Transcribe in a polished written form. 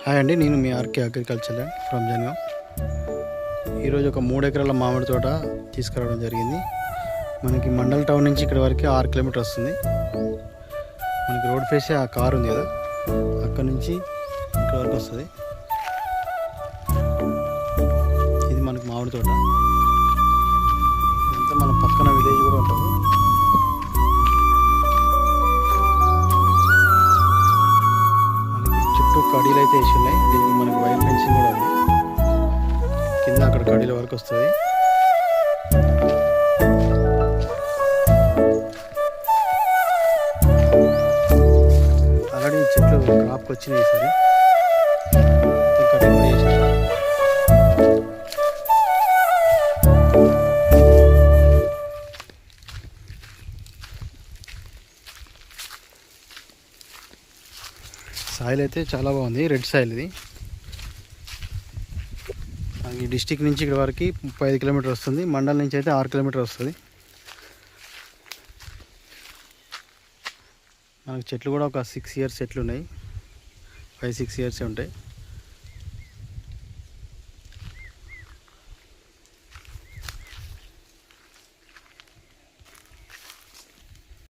Hi అండి, నేను మీ RK agriculture from Jangaon. ఈరోజు ఒక 3 ఎకరాల మామిడి తోట తీసుకురావడం జరిగింది. మనకి మండల్ టౌన్ నుంచి ఇక్కడ వరకు 6 కిలోమీటర్ వస్తుంది. మనకి రోడ్ ఫేసే ఆ కార్ ఉంది కదా, అక్కడ నుంచి ఇక్కడ వరకు వస్తుంది. ఇది మనకి మామిడి తోట. ఇదంతా మన పక్కన విలేజ్ కూడా ఉంటుంది. చుట్టూ కడీలు అయితే వేసి ఉన్నాయి. దీనికి మనకి వైర్ ఫెన్సింగ్ కూడా ఉంది. కింద అక్కడ కడీల వరకు వస్తుంది. ఆల్రెడీ చెట్లు క్రాప్కి వచ్చినాయి. ఈసారి కటింగ్ కూడా చేసారు. సాయిల్ అయితే చాలా బాగుంది, రెడ్ సాయిల్ ఇది. ఈ డిస్టిక్ నుంచి ఇక్కడ వరకు 35 కిలోమీటర్ వస్తుంది. మండల్ నుంచి అయితే 6 కిలోమీటర్ వస్తుంది. మనకు చెట్లు కూడా ఒక 6 ఇయర్స్ చెట్లు ఉన్నాయి, 5-6 ఇయర్స్ ఉంటాయి.